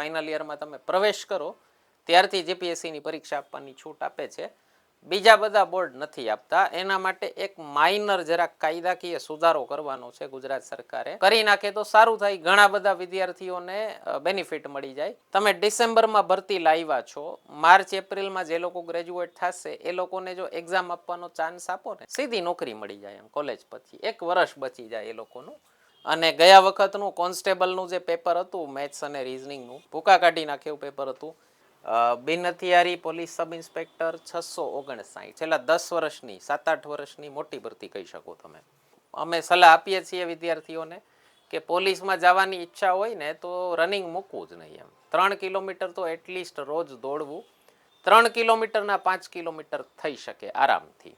Final યરમાં તમે પ્રવેશ કરો ત્યારથી જીપીએસસીની પરીક્ષા આપવાની છૂટ આપે છે. બીજા બધા બોર્ડ નથી આપતા. એના માટે એક માઇનર જરાક કાયદાકીય સુધારો કરવાનો છે ગુજરાત સરકારે. કરી નાખે તો સારું થાય. ઘણા બધા વિદ્યાર્થીઓને બેનિફિટ મળી જાય. તમે ડિસેમ્બરમાં ભરતી લાવ્યા છો, માર્ચ એપ્રિલમાં જે લોકો ગ્રેજ્યુએટ થશે એ લોકોને જો એક્ઝામ આપવાનો ચાન્સ આપો ને, સીધી નોકરી મળી જાય એમ કોલેજ પછી. 1 વર્ષ બચી જાય એ લોકોનું. અને ગયા વખતનું કોન્સ્ટેબલનું જે પેપર હતું મેથ્સ અને રિઝનિંગનું, ભૂકા કાઢી નાખે એવું પેપર હતું. બિન હથિયારી પોલીસ સબ ઇન્સ્પેક્ટર 659, છેલ્લા 10 વર્ષની 7-8 વર્ષની મોટી ભરતી કહી શકો તમે. અમે સલાહ આપીએ છીએ વિદ્યાર્થીઓને કે પોલીસમાં જવાની ઈચ્છા હોય ને તો રનિંગ મૂકવું જ નહીં એમ. 3 કિલોમીટર તો એટલીસ્ટ રોજ દોડવું. 3 કિલોમીટરના 5 કિલોમીટર થઈ શકે આરામથી.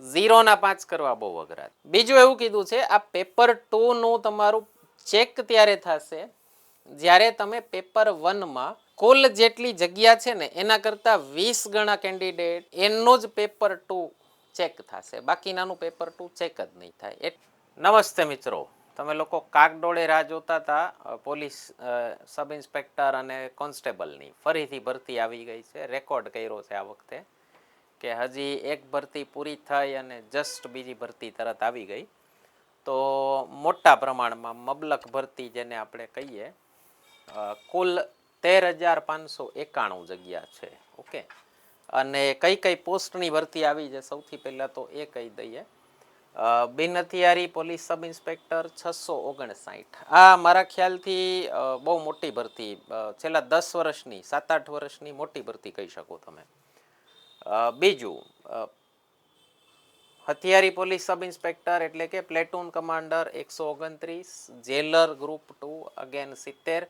0ના 5 કરવા બહુ અઘરા. બીજું એવું કીધું છે, આ પેપર 2 નું તમારું ચેક ત્યારે થશે જ્યારે તમે પેપર 1માં કુલ જેટલી જગ્યા છે ને એના કરતાં 20 ગણા કેન્ડિડેટ એનો જ પેપર 2 ચેક થશે. બાકીનાનું પેપર 2 ચેક જ નહીં થાય. નમસ્તે મિત્રો, તમે લોકો કાગડોળે રાહ જોતા હતા પોલીસ સબ ઇન્સ્પેક્ટર અને કોન્સ્ટેબલની. ફરીથી ભરતી આવી ગઈ છે. રેકોર્ડ કર્યો છે આ વખતે કે હજી એક ભરતી પૂરી થઈ અને જસ્ટ બીજી ભરતી તરત આવી ગઈ. તો મોટા પ્રમાણમાં મબલક ભરતી જેને આપણે કહીએ, કુલ 13,591 જગ્યા છે. ઓકે, અને કઈ કઈ પોસ્ટની ભરતી આવી છે સૌથી પહેલાં તો એ કહી દઈએ. બિન હથિયારી પોલીસ સબ ઇન્સ્પેક્ટર 659. આ મારા ખ્યાલથી બહુ મોટી ભરતી, છેલ્લા 10 વર્ષની 7-8 વર્ષની મોટી ભરતી કહી શકો તમે. બીજું હથિયારી પોલીસ સબ ઇન્સ્પેક્ટર એટલે કે પ્લેટૂન કમાન્ડર 129, જેલર ગ્રુપ 2 અગેન 70.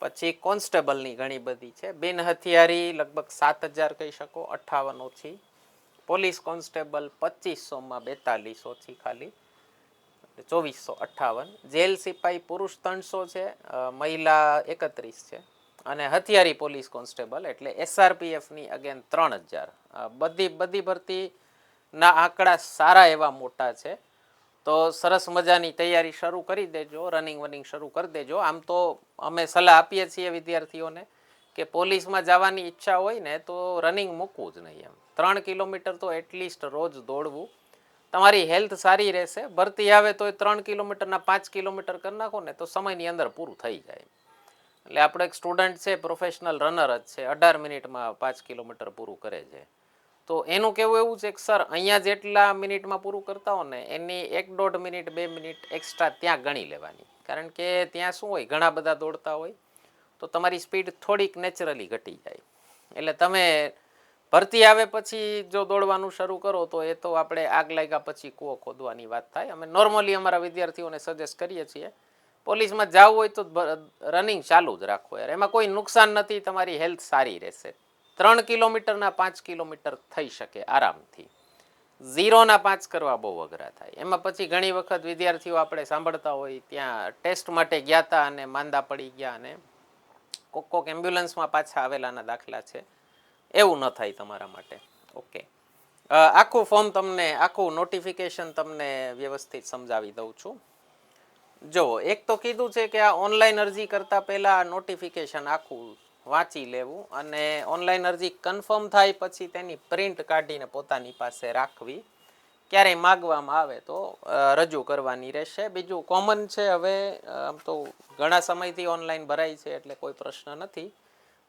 પછી કોન્સ્ટેબલની ઘણી બધી છે. બિન હથિયારી લગભગ 7,000 કહી શકો, 58 ઓછી. પોલીસ કોન્સ્ટેબલ 2500માં 42 ઓછી ખાલી, 2458. જેલ સિપાઈ પુરુષ 300 છે, મહિલા 31 છે. અને હથિયારી પોલીસ કોન્સ્ટેબલ એટલે SRPFની અગેન 3000. બધી ભરતીના આંકડા સારા એવા મોટા છે. તો સરસ મજાની તૈયારી શરૂ કરી દેજો, રનિંગ શરૂ કરી દેજો. આમ તો અમે સલાહ આપીએ છીએ વિદ્યાર્થીઓને કે પોલીસમાં જવાની ઈચ્છા હોય ને તો રનિંગ મૂકવું જ નહીં એમ. 3 કિલોમીટર તો એટલીસ્ટ રોજ દોડવું. તમારી હેલ્થ સારી રહેશે. ભરતી આવે તો 3 કિલોમીટરના 5 કિલોમીટર કરી નાખો ને તો સમયની અંદર પૂરું થઈ જાય. એટલે આપણે એક સ્ટુડન્ટ છે, પ્રોફેશનલ રનર જ છે, 18 મિનિટમાં 5 કિલોમીટર પૂરું કરે છે. તો એનું કહેવું એવું છે કે સર અહીંયા જેટલા મિનિટમાં પૂરું કરતા હો ને એની 1-1.5 મિનિટ 2 મિનિટ એક્સ્ટ્રા ત્યાં ગણી લેવાની. કારણ કે ત્યાં શું હોય, ઘણા બધા દોડતા હોય તો તમારી સ્પીડ થોડીક નેચરલી ઘટી જાય. એટલે તમે ભરતી આવે પછી જો દોડવાનું શરૂ કરો તો એ તો આપણે આગ લાગ્યા પછી કૂવો ખોદવાની વાત થાય. અમે નોર્મલી અમારા વિદ્યાર્થીઓને સજેસ્ટ કરીએ છીએ પોલીસમાં જવું હોય તો રનિંગ ચાલુ જ રાખો યાર. એમાં કોઈ નુકસાન નથી, તમારી હેલ્થ સારી રહેશે. 3 કિલોમીટરના 5 કિલોમીટર થઈ શકે આરામથી. 0ના 5 કરવા બહુ અઘરા થાય. એમાં પછી ઘણી વખત વિદ્યાર્થીઓ આપણે સાંભળતા હોય ત્યાં ટેસ્ટ માટે ગયા હતા અને માંદા પડી ગયા અને કોક એમ્બ્યુલન્સમાં પાછા આવેલાના દાખલા છે. એવું ન થાય તમારા માટે. ઓકે, આખું ફોર્મ તમને, આખું નોટિફિકેશન તમને વ્યવસ્થિત સમજાવી દઉં છું. જો એક તો કીધું છે કે આ ઓનલાઈન અરજી કરતાં પહેલાં નોટિફિકેશન આખું વાંચી લેવું અને ઓનલાઈન અરજી કન્ફર્મ થાય પછી તેની પ્રિન્ટ કાઢીને પોતાની પાસે રાખવી. ક્યારેય માગવામાં આવે તો રજૂ કરવાની રહેશે. બીજું કોમન છે, હવે આમ તો ઘણા સમયથી ઓનલાઈન ભરાય છે એટલે કોઈ પ્રશ્ન નથી.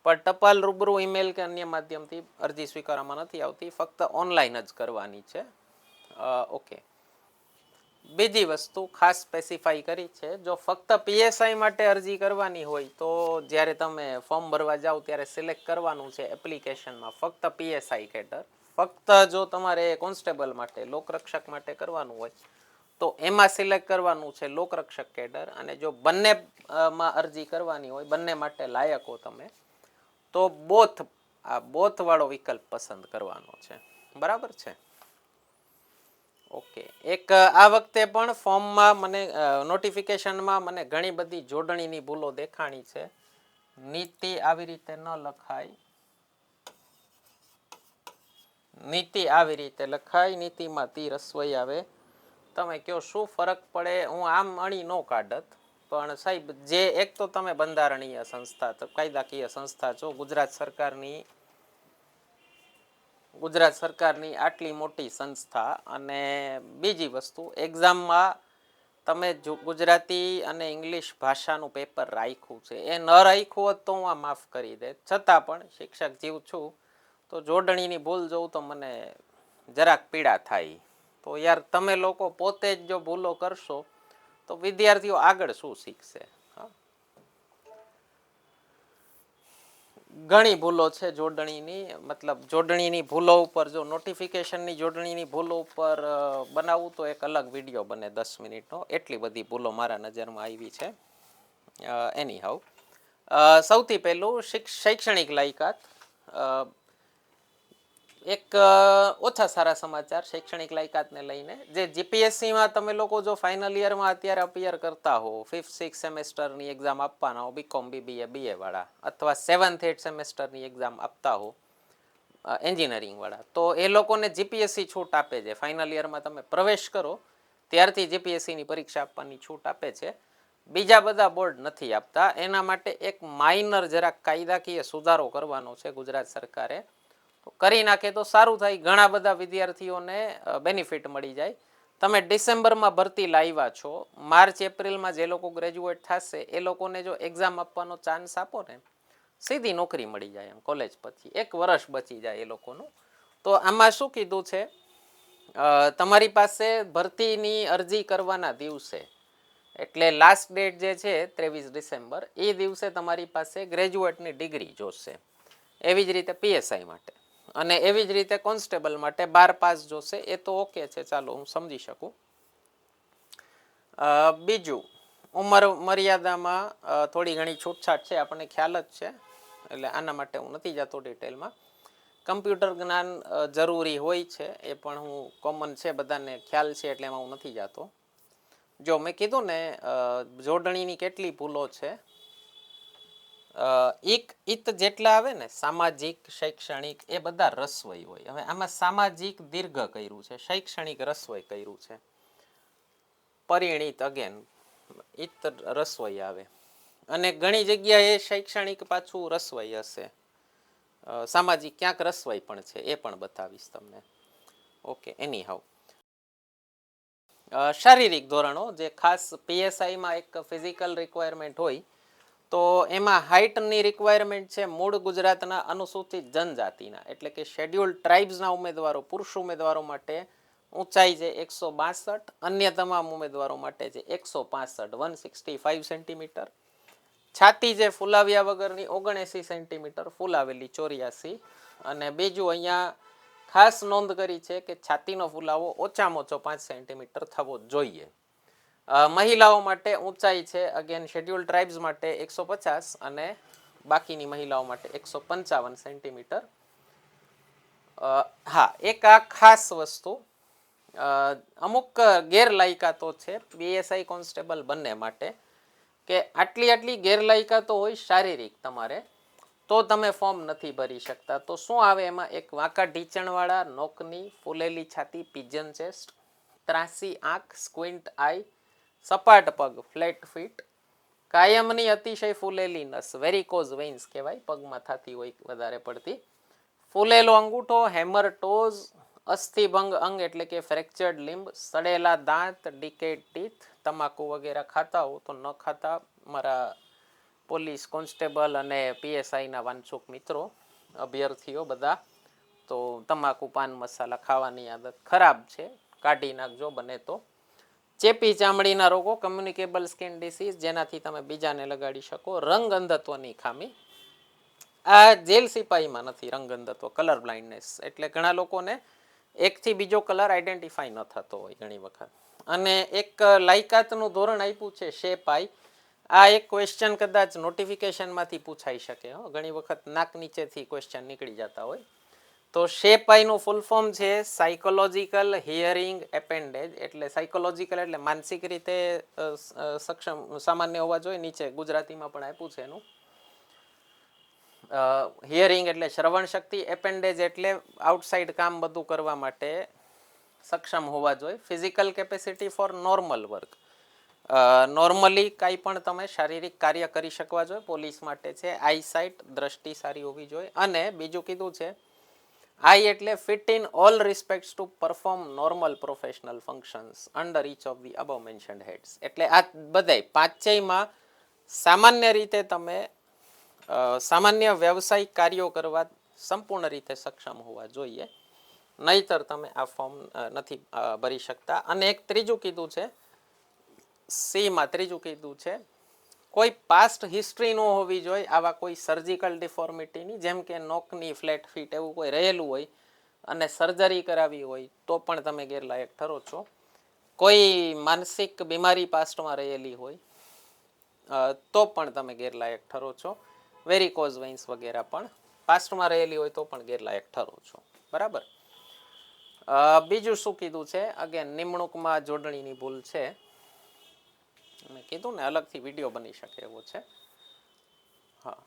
પણ ટપાલ, રૂબરૂ, ઈમેલ કે અન્ય માધ્યમથી અરજી સ્વીકારવામાં નથી આવતી, ફક્ત ઓનલાઈન જ કરવાની છે. ઓકે, બીજી વસ્તુ ખાસ સ્પેસિફાઈ કરી છે, જો ફક્ત PSI માટે અરજી કરવાની હોય તો જ્યારે તમે ફોર્મ ભરવા જાઓ ત્યારે સિલેક્ટ કરવાનું છે એપ્લિકેશનમાં ફક્ત PSI કેડર. ફક્ત જો તમારે કોન્સ્ટેબલ માટે, લોકરક્ષક માટે કરવાનું હોય તો એમાં સિલેક્ટ કરવાનું છે લોકરક્ષક કેડર. અને જો બંનેમાં અરજી કરવાની હોય, બંને માટે લાયક હો તમે, તો બોથ વાળો વિકલ્પ પસંદ કરવાનો છે. બરાબર છે? ઓકે, એક આ વખતે પણ ફોર્મમાં મને નોટિફિકેશનમાં મને ઘણી બધી જોડણીની ભૂલો દેખાણી છે. નીતિ આવી રીતે ન લખાય, નીતિ આવી રીતે લખાય, નીતિમાં તી રસવઈ આવે. તમે કયો શું ફરક પડે? હું આમ અણી ન કાઢત, પણ સાહેબ જે એક તો તમે બંધારણીય સંસ્થા તો કાયદાકીય સંસ્થા છો ગુજરાત સરકારની આટલી મોટી સંસ્થા અને બીજી વસ્તુ એક્ઝામમાં તમે જો ગુજરાતી અને ઇંગ્લિશ ભાષાનું પેપર રાખ્યું છે એ ન રાખ્યું હોત તો હું આ માફ કરી દે છતાં પણ શિક્ષક જીવ છું તો જોડણીની ભૂલ જોઉં તો મને જરાક પીડા થાય તો યાર તમે લોકો પોતે જ જો ભૂલો કરશો તો વિદ્યાર્થીઓ આગળ શું શીખશે ઘણી ભૂલો છે જોડણીની મતલબ જોડણીની ભૂલો ઉપર જો નોટિફિકેશનની જોડણીની ભૂલો ઉપર બનાવવું તો એક અલગ વિડીયો બને 10 મિનિટનો એટલી બધી ભૂલો મારા નજરમાં આવી છે એની હાઉ સૌથી પહેલું શૈક્ષણિક લાયકાત એક ઓછા સારા સમાચાર શૈક્ષણિક લાયકાતને લઈને જે જીપીએસસીમાં તમે લોકો જો ફાઇનલ યરમાં અત્યારે અપિયર કરતા હો 5th 6th સેમેસ્ટરની એક્ઝામ આપવાના હો બીકોમ બીબીએ બીએ વાળા અથવા 7th 8th સેમેસ્ટરની એક્ઝામ આપતા હો એન્જિનિયરિંગ વાળા તો એ લોકોને જીપીએસસી છૂટ આપે છે ફાઇનલ યરમાં તમે પ્રવેશ કરો ત્યારથી જીપીએસસીની પરીક્ષા આપવાની છૂટ આપે છે બીજા બધા બોર્ડ નથી આપતા એના માટે એક માઇનર જરાક કાયદાકીય સુધારો કરવાનો છે ગુજરાત સરકારે કરી નાખે તો સારું થાય ઘણા બધા વિદ્યાર્થીઓને બેનિફિટ મળી જાય તમે ડિસેમ્બરમાં ભરતી લાવ્યા છો માર્ચ એપ્રિલમાં જે લોકો ગ્રેજ્યુએટ થશે એ લોકોને જો એક્ઝામ આપવાનો ચાન્સ આપો ને સીધી નોકરી મળી જાય એમ કોલેજ પછી 1 વર્ષ બચી જાય એ લોકોનું તો આમાં શું કીધું છે તમારી પાસે ભરતીની અરજી કરવાના દિવસે એટલે લાસ્ટ ડેટ જે છે 23 ડિસેમ્બર એ દિવસે તમારી પાસે ગ્રેજ્યુએટની ડિગ્રી જોશે એવી જ રીતે પીએસઆઈ માટે અને એવી જ રીતે કોન્સ્ટેબલ માટે 12 પાસ જોશે એ તો ઓકે છે ચાલો હું સમજી શકું બીજું ઉંમર મર્યાદામાં થોડી ઘણી છૂટછાટ છે આપણને ખ્યાલ જ છે એટલે આના માટે હું નથી જતો ડિટેલમાં કમ્પ્યુટર જ્ઞાન જરૂરી હોય છે એ પણ હું કોમન છે બધાને ખ્યાલ છે એટલે એમાં હું નથી જતો જો મેં કીધું ને જોડણીની કેટલી ભૂલો છે ઈત જેટલા આવે ને સામાજિક શૈક્ષણિક એ બધા રસવઈ હોય હવે આમાં સામાજિક દીર્ઘ કર્યું છે શૈક્ષણિક રસવઈ કર્યું છે પરિણીત અગેન ઈત રસવઈ આવે અને ઘણી જગ્યાએ શૈક્ષણિક પાછું રસવઈ હશે સામાજિક ક્યાંક રસવઈ પણ છે એ પણ બતાવીશ તમને ઓકે એની હાઉ શારીરિક ધોરણો જે ખાસ પીએસઆઈમાં એક ફિઝિકલ રિક્વાયરમેન્ટ હોય તો એમાં હાઇટની રિક્વાયરમેન્ટ છે મૂળ ગુજરાતના અનુસૂચિત જનજાતિના એટલે કે શેડ્યુલ્ડ ટ્રાઇબ્સના ઉમેદવારો પુરુષ ઉમેદવારો માટે ઊંચાઈ છે 162 અન્ય તમામ ઉમેદવારો માટે છે 165 165 સેન્ટીમીટર છાતી જે ફૂલાવ્યા વગરની 79 સેન્ટીમીટર ફૂલાવેલી 84 અને બીજું અહીંયા ખાસ નોંધ કરી છે કે છાતીનો ફૂલાવો ઓછામાં ઓછો 5 સેન્ટીમીટર થવો જોઈએ મહિલાઓ માટે ઊંચાઈ છે અગેન શેડ્યુલ ટ્રાઇબ્સ માટે 150 અને બાકીની મહિલાઓ માટે 155 સેન્ટીમીટર હા એક આ ખાસ વસ્તુ અમુક ગેરલાયકાતો છે બીએસઆઈ કોન્સ્ટેબલ બંને માટે કે આટલી ગેરલાયકાતો હોય શારીરિક તમારે તો તમે ફોર્મ નથી ભરી શકતા તો શું આવે એમાં એક વાંકા ઢીંચણવાળા નોકની ફૂલેલી છાતી પિજન ચેસ્ટ ત્રાસી આંખ સ્ક્વિન્ટ આઈ સપાટ પગ ફ્લેટ ફીટ કાયમની અતિશય ફૂલેલી નસ વેરિકોઝ વેઇન્સ કહેવાય પગમાં થતી હોય વધારે પડતી ફૂલેલો અંગૂઠો હેમર ટોઝ અસ્થિભંગ અંગ એટલે કે ફ્રેક્ચર્ડ લિમ્બ સડેલા દાંત ડિકેડ ટીથ તમાકુ વગેરે ખાતા હો તો ન ખાતા મારા પોલીસ કોન્સ્ટેબલ અને પીએસઆઈના વાંચુક મિત્રો અભ્યર્થીઓ બધા તો તમાકુ પાન મસાલા ખાવાની આદત ખરાબ છે કાઢી નાખજો બને તો ચેપી ચામડીના રોગો કમ્યુનિકેબલ સ્કિન ડિસીઝ જેનાથી તમે બીજાને લગાડી શકો રંગ અંધત્વની ખામી આ જેલ સિપાહીમાં નથી રંગ અંધત્વ કલર બ્લાઇન્ડનેસ એટલે ઘણા લોકોને એકથી બીજો કલર આઈડેન્ટિફાઈ ન થતો હોય ઘણી વખત અને એક લાયકાતનું ધોરણ આપ્યું છે શેપ આઈ આ એક ક્વેશ્ચન કદાચ નોટિફિકેશનમાંથી પૂછાઈ શકે ઘણી વખત નાક નીચેથી ક્વેશ્ચન નીકળી જતા હોય તો શેપ આઈનું ફૂલ ફોર્મ છે સાયકોલોજીકલ હિયરિંગ એપેન્ડેજ એટલે સાયકોલોજીકલ એટલે માનસિક રીતે સક્ષમ સામાન્ય હોવા જોઈએ નીચે ગુજરાતીમાં પણ આપ્યું છે એનું હિયરિંગ એટલે શ્રવણ શક્તિ એપેન્ડેજ એટલે આઉટસાઇડ કામ બધું કરવા માટે સક્ષમ હોવા જોઈએ physical capacity for normal work normally કાંઈ પણ તમે શારીરિક કાર્ય કરી શકવા જોઈએ પોલીસ માટે છે આઈસાઇટ દ્રષ્ટિ સારી હોવી જોઈએ. અને બીજું કીધું છે આઈ એટલે fit in all respects to perform normal professional functions under each of the above mentioned heads. એટલે આ બધાય પાંચેયમાં સામાન્ય રીતે તમે સામાન્ય વ્યવસાયિક કાર્યો કરવા સંપૂર્ણ રીતે સક્ષમ હોવા જોઈએ, નહીતર તમે આ ફોર્મ નથી ભરી શકતા. અને એક ત્રીજું કીધું છે સીમાં, ત્રીજું કીધું છે કોઈ પાસ્ટ હિસ્ટ્રી ન હોવી જોઈએ આવા કોઈ સર્જિકલ ડિફોર્મિટીની, જેમ કે નોકની ફ્લેટ ફીટ એવું કોઈ રહેલું હોય અને સર્જરી કરાવી હોય તો પણ તમે ગેરલાયક ઠરો છો. કોઈ માનસિક બીમારી પાસ્ટમાં રહેલી હોય તો પણ તમે ગેરલાયક ઠરો છો. વેરિકોઝ વેઇન્સ વગેરે પણ પાસ્ટમાં રહેલી હોય તો પણ ગેરલાયક ઠરો છો. બરાબર. બીજું શું કીધું છે, અગેન નિમણૂકમાં જોડણીની ભૂલ છે, મેં કીધું ને અલગથી વિડીયો બની શકે એવો છે. હા,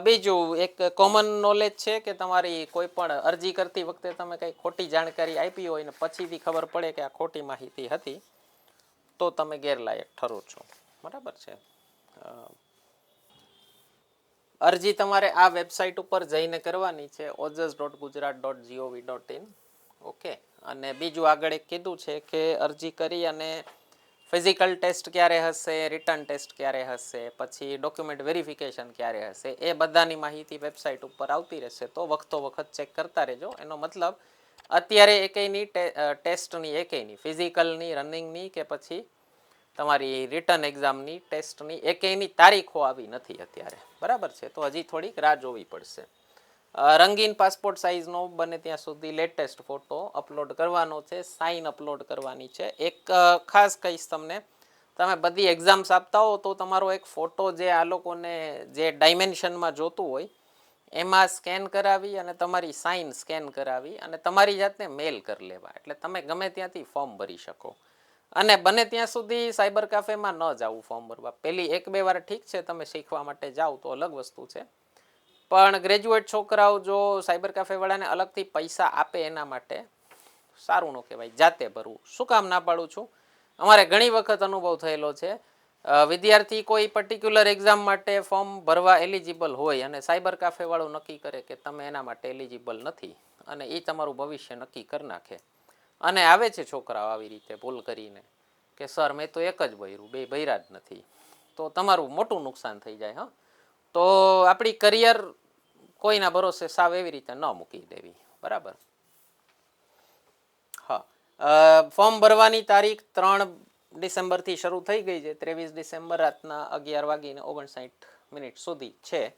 બીજું એક કોમન નોલેજ છે કે તમારી કોઈ પણ અરજી કરતી વખતે તમે કંઈ ખોટી જાણકારી આપી હોય ને પછીથી ખબર પડે કે આ ખોટી માહિતી હતી તો તમે ગેરલાયક ઠરો છો. બરાબર છે. અરજી તમારે આ વેબસાઇટ ઉપર જઈને કરવાની છે ojas.gujarat.gov.in. ઓકે. અને બીજું આગળ એક કીધું છે કે અરજી કરી અને ફિઝિકલ ટેસ્ટ ક્યારે હશે, રિટર્ન ટેસ્ટ ક્યારે હશે, પછી ડોક્યુમેન્ટ વેરિફિકેશન ક્યારે હશે, એ બધાની માહિતી વેબસાઇટ ઉપર આવતી રહેશે, તો વખતો વખત ચેક કરતા રહેજો. એનો મતલબ અત્યારે એકેયની ટેસ્ટની એકેયની ફિઝિકલની, રનિંગની કે પછી તમારી રિટર્ન એક્ઝામની ટેસ્ટની એકેયની તારીખો આવી નથી અત્યારે. બરાબર છે. તો હજી થોડીક રાહ જોવી પડશે. રંગીન પાસપોર્ટ સાઇઝનો બને ત્યાં સુધી લેટેસ્ટ ફોટો અપલોડ કરવાનો છે, સાઇન અપલોડ કરવાની છે. એક ખાસ કહીશ તમને, તમે બધી એક્ઝામ્સ આપતા હો તો તમારો એક ફોટો જે આ લોકોને જે ડાયમેન્શનમાં જોતું હોય એમાં સ્કેન કરાવી અને તમારી સાઇન સ્કેન કરાવી અને તમારી જાતને મેલ કરી લેવા, એટલે તમે ગમે ત્યાંથી ફોર્મ ભરી શકો. અને બને ત્યાં સુધી સાયબર કાફેમાં ન જવું ફોર્મ ભરવા. પહેલી 1-2 વાર ઠીક છે તમે શીખવા માટે જાઓ તો અલગ વસ્તુ છે, પણ ગ્રેજ્યુએટ છોકરાઓ જો સાયબર કાફેવાળાને અલગથી પૈસા આપે એના માટે સારું ન કહેવાય, જાતે ભરવું. શું કામ ના પાડું છું, અમારે ઘણી વખત અનુભવ થયેલો છે. વિદ્યાર્થી કોઈ પર્ટિક્યુલર એક્ઝામ માટે ફોર્મ ભરવા એલિજિબલ હોય અને સાયબર કાફેવાળું નક્કી કરે કે તમે એના માટે એલિજિબલ નથી અને એ તમારું ભવિષ્ય નક્કી કરી નાખે. અને આવે છે છોકરાઓ આવી રીતે ભૂલ કરીને કે સર મેં તો એક જ ભર્યું, 2 ભર્યા જ નથી, તો તમારું મોટું નુકસાન થઈ જાય. હા, તો આપણી કરિયર કોઈના ભરોસે સાવ એવી રીતે ન મૂકી દેવી. બરાબર. હા, ફોર્મ ભરવાની તારીખ 3 ડિસેમ્બરથી શરૂ થઈ ગઈ છે. 23 ડિસેમ્બર રાતના 11:59 સુધી છે.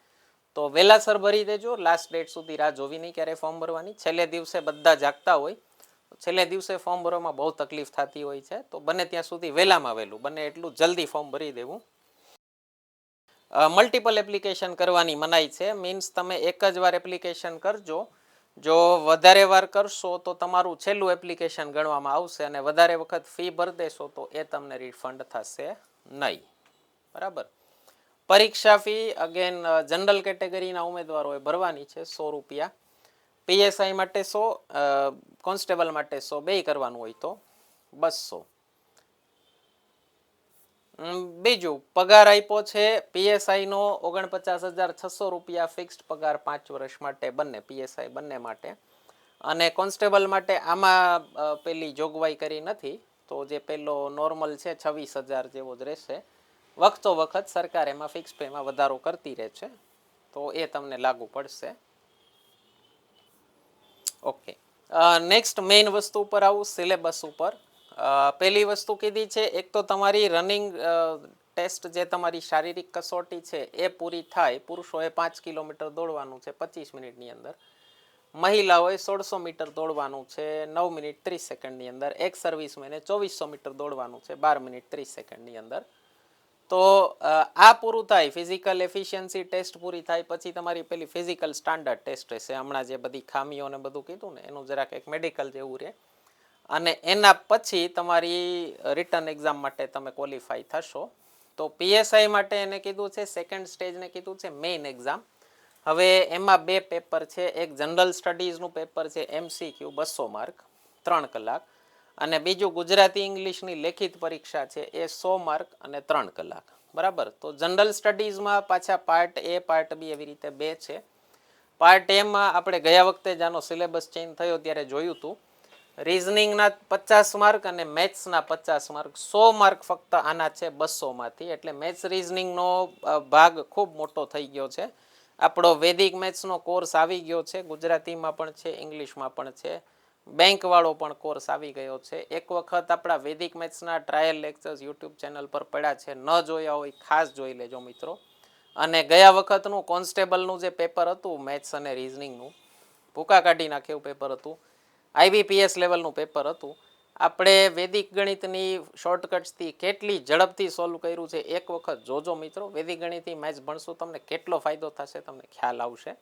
તો વહેલાસર ભરી દેજો, લાસ્ટ ડેટ સુધી રાહ જોવી નહીં ક્યારે ફોર્મ ભરવાની. છેલ્લે દિવસે બધા જાગતા હોય, છેલ્લે દિવસે ફોર્મ ભરવામાં બહુ તકલીફ થતી હોય છે, તો બને ત્યાં સુધી વહેલામાં વહેલું બને એટલું જલ્દી ફોર્મ ભરી દેવું. મલ્ટિપલ એપ્લિકેશન કરવાની મનાઈ છે, મીન્સ તમે એક જ વાર એપ્લિકેશન કરજો. જો વધારે વાર કરશો તો તમારું છેલ્લું એપ્લિકેશન ગણવામાં આવશે અને વધારે વખત ફી ભરી દેશો તો એ તમને રિફંડ થશે નહીં. બરાબર. પરીક્ષા ફી અગેન જનરલ કેટેગરીના ઉમેદવારોએ ભરવાની છે 100 રૂપિયા. પીએસઆઈ માટે 100, કોન્સ્ટેબલ માટે 100, બે કરવાનું હોય તો 200. બીજું પગાર આપ્યો છે પીએસઆઈનો 49,600 રૂપિયા ફિક્સ્ડ પગાર 5 વર્ષ માટે બંને પીએસઆઈ બંને માટે. અને કોન્સ્ટેબલ માટે આમાં પેલી જોગવાઈ કરી નથી, તો જે પેલો નોર્મલ છે 26,000 જેવો જ રહેશે. વખતો વખત સરકાર એમાં ફિક્સ પેમાં વધારો કરતી રહે છે, તો એ તમને લાગુ પડશે. ઓકે. નેક્સ્ટ મેઇન વસ્તુ ઉપર આવું, સિલેબસ ઉપર. પહેલી વસ્તુ કીધી છે એક તો તમારી રનિંગ ટેસ્ટ, જે તમારી શારીરિક કસોટી છે એ પૂરી થાય. પુરુષોએ 5 કિલોમીટર દોડવાનું છે 25 મિનિટની અંદર, મહિલાઓએ 1600 મીટર દોડવાનું છે 9 મિનિટ 30 સેકન્ડની અંદર, એક સર્વિસમેને 2400 મીટર દોડવાનું છે 12 મિનિટ 30 સેકન્ડની અંદર. તો આ પૂરું થાય, ફિઝિકલ એફિશિયન્સી ટેસ્ટ પૂરી થાય પછી તમારી પેલી ફિઝિકલ સ્ટાન્ડર્ડ ટેસ્ટ રહેશે. હમણાં જે બધી ખામીઓ ને બધું કીધું ને એનું જરાક એક મેડિકલ જેવું રહે. અને એના પછી તમારી રિટર્ન એક્ઝામ માટે તમે ક્વોલિફાય થશો. તો પીએસઆઈ માટે એને કીધું છે સેકન્ડ સ્ટેજને કીધું છે મેઇન એક્ઝામ. હવે એમાં 2 પેપર છે, એક જનરલ સ્ટડીઝનું પેપર છે MCQ 200 માર્ક 3 કલાક, અને બીજું ગુજરાતી ઇંગ્લિશની લેખિત પરીક્ષા છે એ 100 માર્ક અને 3 કલાક. બરાબર. તો જનરલ સ્ટડીઝમાં પાછા પાર્ટ એ પાર્ટ બી એવી રીતે બે છે. પાર્ટ એમાં આપણે ગયા વખતે જ આનો સિલેબસ ચેન્જ થયો ત્યારે જોયું હતું. રીઝનિંગના 50 માર્ક અને મેથ્સના 50 માર્ક, 100 માર્ક ફક્ત આના છે 200માંથી. એટલે મેથ્સ રીઝનિંગનો ભાગ ખૂબ મોટો થઈ ગયો છે. આપણો વૈદિક મેથ્સનો કોર્સ આવી ગયો છે, ગુજરાતીમાં પણ છે, ઇંગ્લિશમાં પણ છે, બેંકવાળો પણ કોર્સ આવી ગયો છે. એક વખત આપણા વૈદિક મેથ્સના ટ્રાયલ લેક્ચર્સ યુટ્યુબ ચેનલ પર પડ્યા છે, ન જોયા હોય ખાસ જોઈ લેજો મિત્રો. અને ગયા વખતનું કોન્સ્ટેબલનું જે પેપર હતું મેથ્સ અને રિઝનિંગનું, ભૂકા કાઢી નાખે એવું પેપર હતું, IBPS લેવલનું પેપર હતું. આપણે વૈદિક ગણિતની શોર્ટકટ્સથી કેટલી ઝડપથી સોલ્વ કર્યું છે એક વખત જોજો મિત્રો. વૈદિક ગણિતની મેથ્સ ભણશું તમને કેટલો ફાયદો થશે તમને ખ્યાલ આવશે.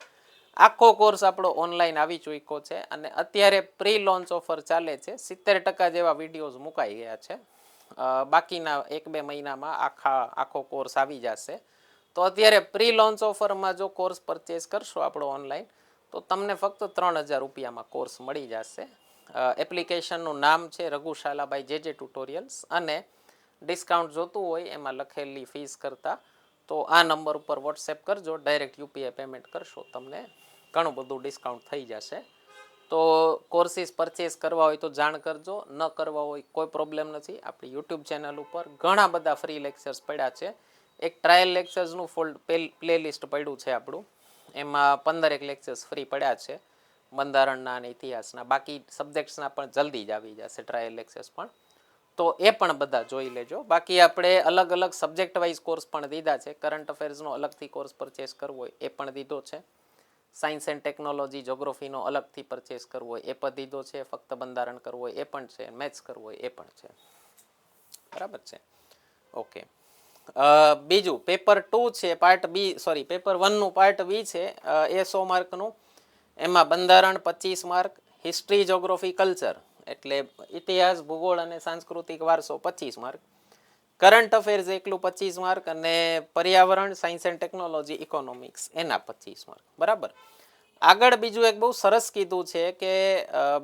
આખો કોર્સ આપણો ઓનલાઈન આવી ચૂક્યો છે અને અત્યારે પ્રી લોન્ચ ઓફર ચાલે છે. 70% જેવા વિડીયોઝ મુકાઈ ગયા છે. બાકીના 1-2 મહિનામાં આખો કોર્સ આવી જશે. તો અત્યારે પ્રી લોન્ચ ઓફરમાં જો કોર્સ પરચેસ કરશો આપણો ઓનલાઈન તો તમને ફક્ત 3000 રૂપિયામાં કોર્સ મળી જશે. એપ્લિકેશનનું નામ છે રઘુશાલાભાઈ JJ ટ્યુટોરિયલ્સ અને ડિસ્કાઉન્ટ જોતું હોય એમાં લખેલી ફીસ કરતાં તો આ નંબર ઉપર વોટ્સએપ કરજો, ડાયરેક્ટ UPI પેમેન્ટ કરશો તમને ઘણું બધું ડિસ્કાઉન્ટ થઈ જશે. તો કોર્સીસ પરચેસ કરવા હોય તો જાણ કરજો, ન કરવા હોય કોઈ પ્રોબ્લેમ નથી. આપણી યુટ્યુબ ચેનલ ઉપર ઘણા બધા ફ્રી લેક્ચર્સ પડ્યા છે. એક ટ્રાયલ લેક્ચર્સનું પ્લેલિસ્ટ પડ્યું છે આપણું, એમાં 15 લેક્ચર્સ ફ્રી પડ્યા છે બંધારણના અને ઇતિહાસના. બાકી સબ્જેક્ટ્સના પણ જલ્દી જ આવી જશે ટ્રાયલ લેક્ચર્સ પણ, તો એ પણ બધા જોઈ લેજો. બાકી આપણે અલગ અલગ સબ્જેક્ટ વાઇઝ કોર્સ પણ દીધા છે. કરંટ અફેર્સનો અલગથી કોર્સ પરચેસ કરવો હોય એ પણ દીધો છે. સાયન્સ એન્ડ ટેકનોલોજી જોગ્રાફીનો અલગથી પરચેસ કરવો હોય એ પણ દીધો છે. ફક્ત બંધારણ કરવું હોય એ પણ છે, મેથ્સ કરવું હોય એ પણ છે. બરાબર છે. ઓકે. બીજું પેપર 2 છે પાર્ટ બી, સોરી પેપર 1નું પાર્ટ બી છે એ 100 માર્કનું. એમાં બંધારણ 25 માર્ક, હિસ્ટ્રી જોગ્રાફી કલ્ચર એટલે ઇતિહાસ ભૂગોળ અને સાંસ્કૃતિક વારસો 25 માર્ક, કરંટ અફેર્સ એકલું 25 માર્ક અને પર્યાવરણ સાયન્સ એન્ડ ટેકનોલોજી ઇકોનોમિક્સ એના 25 માર્ક. બરાબર. આગળ બીજું એક બહુ સરસ કીધું છે કે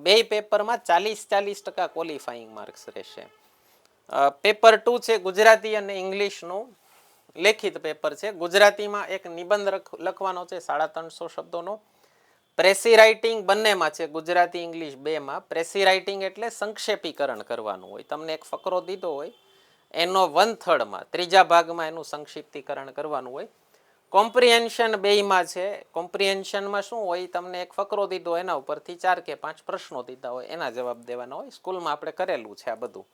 બે પેપરમાં 40-40% ક્વોલિફાઈંગ માર્ક્સ રહેશે. પેપર 2 છે ગુજરાતી અને ઇંગ્લિશનું લેખિત પેપર છે. ગુજરાતીમાં એક નિબંધ લખવાનો છે 350 શબ્દોનો. પ્રેસી રાઇટિંગ બંનેમાં છે, ગુજરાતી ઇંગ્લિશ બેમાં. પ્રેસી રાઇટિંગ એટલે સંક્ષેપીકરણ કરવાનું હોય. તમને એક ફકરો દીધો હોય એનો 1/3માં, ત્રીજા ભાગમાં એનું સંક્ષિપ્તીકરણ કરવાનું હોય. કોમ્પ્રિહેન્શન બેયમાં છે. કોમ્પ્રિહેન્શનમાં શું હોય, તમને એક ફકરો દીધો એના ઉપરથી 4 કે 5 પ્રશ્નો દીધા હોય એના જવાબ દેવાના હોય. સ્કૂલમાં આપણે કરેલું છે આ બધું.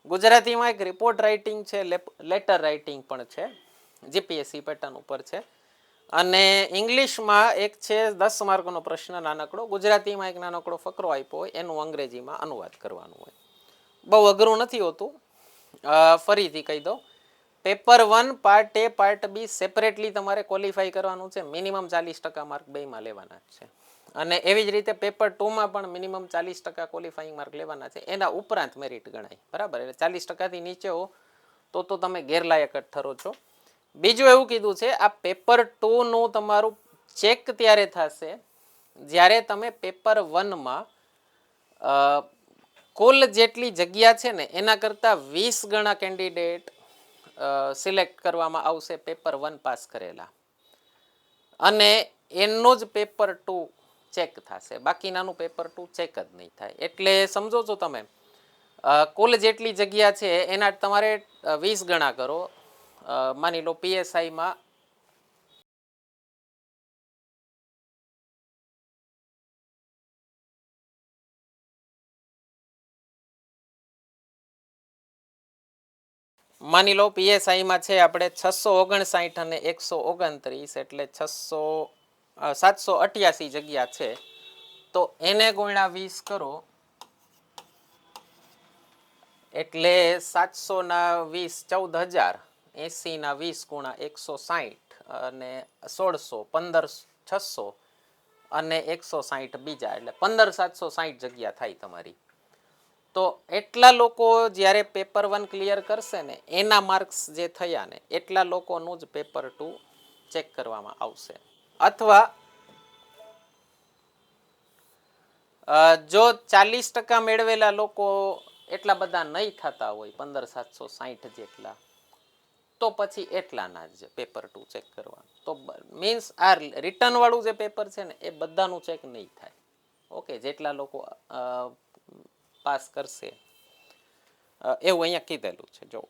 ગુજરાતીમાં એક રિપોર્ટ રાઇટિંગ છે, લેટર રાઇટિંગ પણ છે, GPSC પેટર્ન ઉપર છે. અને ઇંગ્લિશમાં એક છે 10 માર્કનો પ્રશ્ન નાનકડો, ગુજરાતીમાં એક નાનકડો ફકરો આપ્યો હોય એનું અંગ્રેજીમાં અનુવાદ કરવાનું હોય. બહુ અઘરું નથી હોતું. ફરીથી કહી દો, પેપર 1 પાર્ટ એ પાર્ટ બી સેપરેટલી તમારે ક્વોલિફાઈ કરવાનું છે. મિનિમમ 40% માર્ક બેમાં લેવાના જ છે. અને એવી જ રીતે પેપર 2માં પણ મિનિમમ 40% ક્વોલિફાઈંગ માર્ક લેવાના છે. એના ઉપરાંત મેરિટ ગણાય. બરાબર. એટલે 40%થી નીચે હો તો તમે ગેરલાયક જ ઠરો છો. બીજું એવું કીધું છે આ પેપર 2નું તમારું ચેક ત્યારે થશે જ્યારે તમે પેપર 1માં કુલ જેટલી જગ્યા છે ને એના કરતાં 20 ગણા કેન્ડિડેટ સિલેક્ટ કરવામાં આવશે પેપર 1 પાસ કરેલા, અને એનું જ પેપર 2 ચેક થશે. બાકીનાનું પેપર 2 ચેક જ નહીં થાય. એટલે સમજો છો તમે, કુલ જેટલી જગ્યા છે એના તમારે 20 ગણા કરો. માની લો PSIમાં માની લો PSIમાં છે આપણે 659 અને 129 એટલે 788 જગ્યા છે. તો એને ગુણ્યા 20 કરો એટલે 700 ના 20 14,000, 80 ના 20 ગુણા 160 અને 1600, 15,600 અને 160 બીજા એટલે 15,760 જગ્યા થાય તમારી. તો એટલા લોકો જ્યારે પેપર 1 ક્લિયર કરશે ને એના માર્ક્સ જે થયા ને એટલા લોકોનું જ પેપર 2 ચેક કરવામાં આવશે. અથવા જો 40% મેળવેલા લોકો એટલા બધા નહીં થતા હોય 15,760 જેટલા, તો પછી એટલાના જ પેપર 2 ચેક કરવાનું. તો મીન્સ આ રિટર્ન વાળું જે પેપર છે ને એ બધાનું ચેક નહીં થાય. ઓકે, જેટલા લોકો પાસ કરશે એવું અહીંયા કીધેલું છે. જો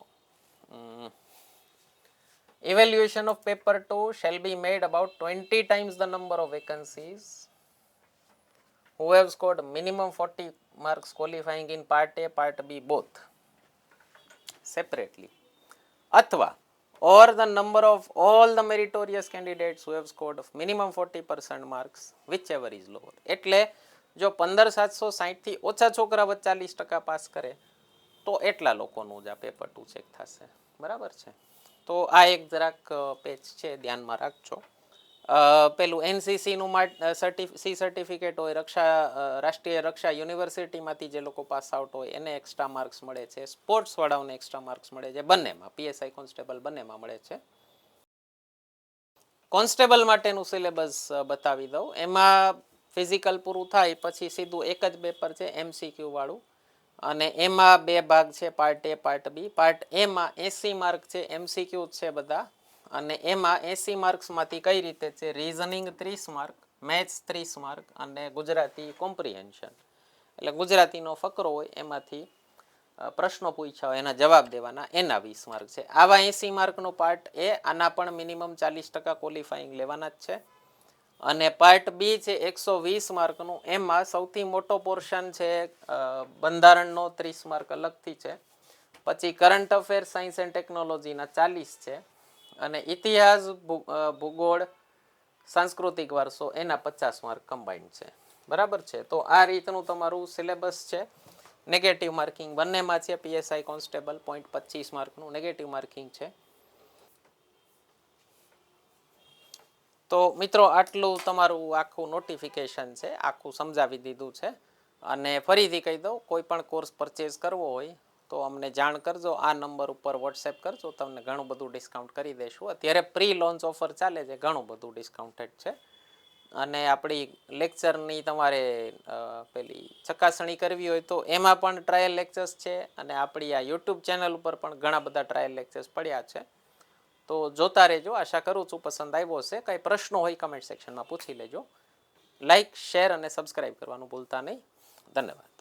evaluation of paper 2 shall be made about 20 times the number of vacancies who have scored minimum 40 marks qualifying in part A, part B both separately, અથવા or the number of all the meritorious candidates who have scored minimum 40% marks, whichever is lower. એટલે જો 15,760 થી ઓછા છોકરા 40% pass કરે તો એટલા લોકોનું જ આ પેપર 2 ચેક થશે. બરાબર છે? તો આ એક જરાક પેજ છે, ધ્યાનમાં રાખજો. પેલું એનસીસીનું સી સર્ટિફિકેટ હોય, રાષ્ટ્રીય રક્ષા યુનિવર્સિટીમાંથી જે લોકો પાસ આઉટ હોય એને એક્સ્ટ્રા માર્ક્સ મળે છે. સ્પોર્ટ્સવાળાઓને એક્સ્ટ્રા માર્ક્સ મળે છે. બંનેમાં, પીએસઆઈ કોન્સ્ટેબલ બંનેમાં મળે છે. કોન્સ્ટેબલ માટેનું સિલેબસ બતાવી દઉં. એમાં ફિઝિકલ પૂરું થાય પછી સીધું એક જ પેપર છે એમસીક્યુ વાળું, અને એમાં 2 ભાગ છે, પાર્ટ એ, પાર્ટ બી. પાર્ટ એમાં 80 માર્ક છે, એમસીક્યુ છે બધા, અને એમાં 80 માર્ક્સમાંથી કઈ રીતે છે, રીઝનિંગ 30 માર્ક, મેથ્સ 30 માર્ક અને ગુજરાતી કોમ્પ્રિહેન્શન, એટલે ગુજરાતીનો ફકરો હોય એમાંથી પ્રશ્નો પૂછ્યા હોય એના જવાબ દેવાના, એના 20 માર્ક છે. આવા 80 માર્કનો પાર્ટ એ, આના પણ મિનિમમ 40% ક્વોલિફાઈંગ લેવાના જ છે. અને પાર્ટ બી છે 120 માર્કનું, એમાં સૌથી મોટો પોર્શન છે બંધારણનો 30 માર્ક અલગથી છે, પછી કરંટ અફેર, સાયન્સ એન્ડ ટેકનોલોજીના 40 છે, અને ઇતિહાસ, ભૂગોળ, સાંસ્કૃતિક વારસો એના 50 માર્ક કમ્બાઈન્ડ છે. બરાબર છે? તો આ રીતનું તમારું સિલેબસ છે. નેગેટિવ માર્કિંગ બંનેમાં છે. પીએસઆઈ કોન્સ્ટેબલ 0.25 માર્કનું નેગેટિવ માર્કિંગ છે. તો મિત્રો આટલું તમારું આખું નોટિફિકેશન છે, આખું સમજાવી દીધું છે. અને ફરીથી કહી દઉં, કોઈ પણ કોર્સ પરચેઝ કરવો હોય તો અમને જાણ કરજો, આ નંબર ઉપર વોટ્સએપ કરજો, તમને ઘણું બધું ડિસ્કાઉન્ટ કરી દઈશું. અત્યારે પ્રી લોન્ચ ઓફર ચાલે છે, ઘણું બધું ડિસ્કાઉન્ટેડ છે. અને આપણી લેક્ચરની તમારે પેલી ચકાસણી કરવી હોય તો એમાં પણ ટ્રાયલ લેક્ચર્સ છે, અને આપણી આ યુટ્યુબ ચેનલ ઉપર પણ ઘણા બધા ટ્રાયલ લેક્ચર્સ પડ્યા છે. તો જોતા રહેજો. આશા કરું છું પસંદ આવ્યો હશે. કંઈ પ્રશ્નો હોય કમેન્ટ સેક્શનમાં પૂછી લેજો. લાઇક, શેર અને સબસ્ક્રાઈબ કરવાનું ભૂલતા નહીં. ધન્યવાદ.